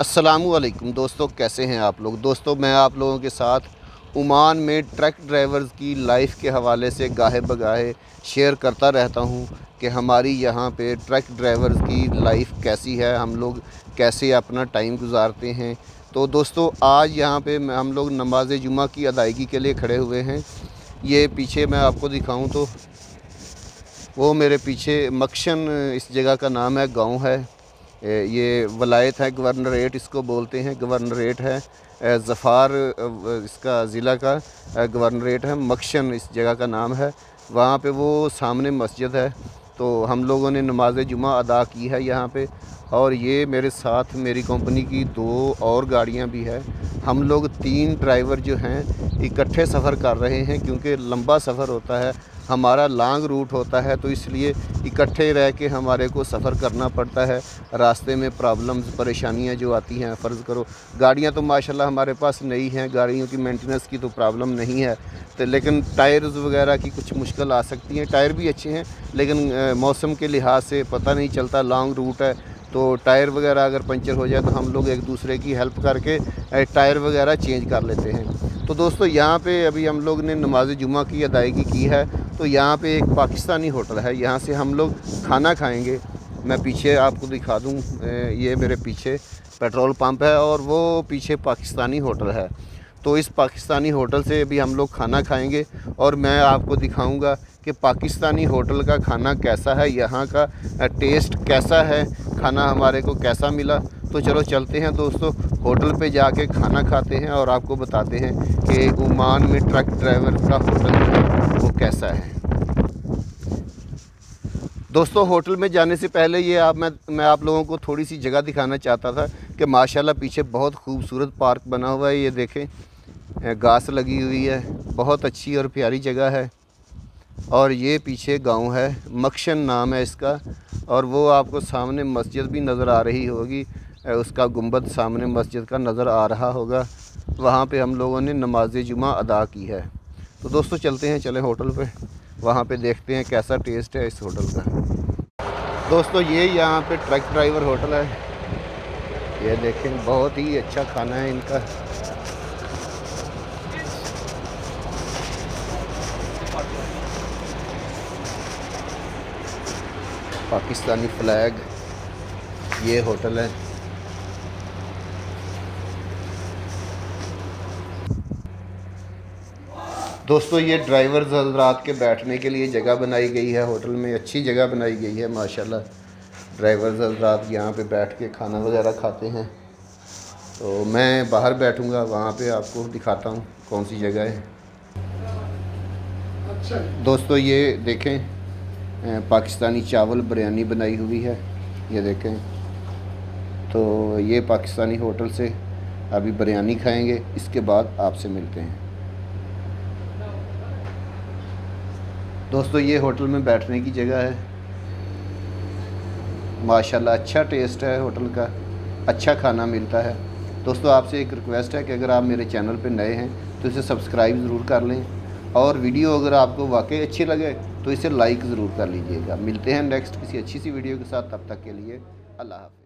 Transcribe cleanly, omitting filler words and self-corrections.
अस्सलामुअलैकुम दोस्तों, कैसे हैं आप लोग। दोस्तों मैं आप लोगों के साथ ओमान में ट्रक ड्राइवर्स की लाइफ के हवाले से गाहे बगाहे शेयर करता रहता हूं कि हमारी यहाँ पे ट्रक ड्राइवर्स की लाइफ कैसी है, हम लोग कैसे अपना टाइम गुजारते हैं। तो दोस्तों आज यहाँ पे हम लोग नमाज जुमा की अदायगी के लिए खड़े हुए हैं। ये पीछे मैं आपको दिखाऊं तो वो मेरे पीछे मक्शन इस जगह का नाम है, गाँव है। ये वलायत है, गवर्नरेट इसको बोलते हैं। गवर्नरेट है ज़फ़ार, इसका ज़िला का गवर्नरेट है। मक्शन इस जगह का नाम है। वहाँ पे वो सामने मस्जिद है। तो हम लोगों ने नमाज जुमा अदा की है यहाँ पे। और ये मेरे साथ मेरी कंपनी की 2 और गाड़ियाँ भी है। हम लोग 3 ड्राइवर जो हैं इकट्ठे सफ़र कर रहे हैं, क्योंकि लंबा सफ़र होता है, हमारा लॉन्ग रूट होता है, तो इसलिए इकट्ठे रह के हमारे को सफ़र करना पड़ता है। रास्ते में प्रॉब्लम्स परेशानियां जो आती हैं, फ़र्ज़ करो गाड़ियां तो माशाल्लाह हमारे पास नई हैं, गाड़ियों की मेंटेनेंस की तो प्रॉब्लम नहीं है, तो लेकिन टायर्स वगैरह की कुछ मुश्किल आ सकती हैं। टायर भी अच्छे हैं, लेकिन मौसम के लिहाज से पता नहीं चलता, लॉन्ग रूट है तो टायर वगैरह अगर पंचर हो जाए तो हम लोग एक दूसरे की हेल्प करके टायर वगैरह चेंज कर लेते हैं। तो दोस्तों यहाँ पे अभी हम लोग ने नमाज जुमा की अदायगी की है। तो यहाँ पे एक पाकिस्तानी होटल है, यहाँ से हम लोग खाना खाएंगे। मैं पीछे आपको दिखा दूँ, ये मेरे पीछे पेट्रोल पंप है और वो पीछे पाकिस्तानी होटल है। तो इस पाकिस्तानी होटल से अभी हम लोग खाना खाएंगे और मैं आपको दिखाऊंगा कि पाकिस्तानी होटल का खाना कैसा है, यहाँ का टेस्ट कैसा है, खाना हमारे को कैसा मिला। तो चलो चलते हैं दोस्तों, होटल पे जाके खाना खाते हैं और आपको बताते हैं कि ओमान में ट्रक ड्राइवर का होटल है वो कैसा है। दोस्तों होटल में जाने से पहले मैं आप लोगों को थोड़ी सी जगह दिखाना चाहता था कि माशाल्लाह पीछे बहुत खूबसूरत पार्क बना हुआ है। ये देखें, घास लगी हुई है, बहुत अच्छी और प्यारी जगह है। और ये पीछे गांव है, मक्शन नाम है इसका। और वो आपको सामने मस्जिद भी नज़र आ रही होगी, उसका गुंबद सामने मस्जिद का नज़र आ रहा होगा। वहाँ पे हम लोगों ने नमाज जुमा अदा की है। तो दोस्तों चलते हैं, चलें होटल पे, वहाँ पे देखते हैं कैसा टेस्ट है इस होटल का। दोस्तों ये यहाँ पे ट्रक ड्राइवर होटल है, ये देखें बहुत ही अच्छा खाना है इनका। पाकिस्तानी फ्लैग, ये होटल है। दोस्तों ये ड्राइवर हज़रात के बैठने के लिए जगह बनाई गई है होटल में, अच्छी जगह बनाई गई है माशाल्लाह। ड्राइवर हज़रात यहाँ पे बैठ के खाना वगैरह खाते हैं। तो मैं बाहर बैठूँगा, वहाँ पे आपको दिखाता हूँ कौन सी जगह है। अच्छा दोस्तों ये देखें, पाकिस्तानी चावल बिरयानी बनाई हुई है, ये देखें। तो ये पाकिस्तानी होटल से अभी बिरयानी खाएंगे, इसके बाद आपसे मिलते हैं। दोस्तों ये होटल में बैठने की जगह है, माशाल्लाह अच्छा टेस्ट है होटल का, अच्छा खाना मिलता है। दोस्तों आपसे एक रिक्वेस्ट है कि अगर आप मेरे चैनल पे नए हैं तो इसे सब्सक्राइब ज़रूर कर लें, और वीडियो अगर आपको वाकई अच्छी लगे तो इसे लाइक ज़रूर कर लीजिएगा। मिलते हैं नेक्स्ट किसी अच्छी सी वीडियो के साथ, तब तक के लिए अल्लाह हाफ़िज़।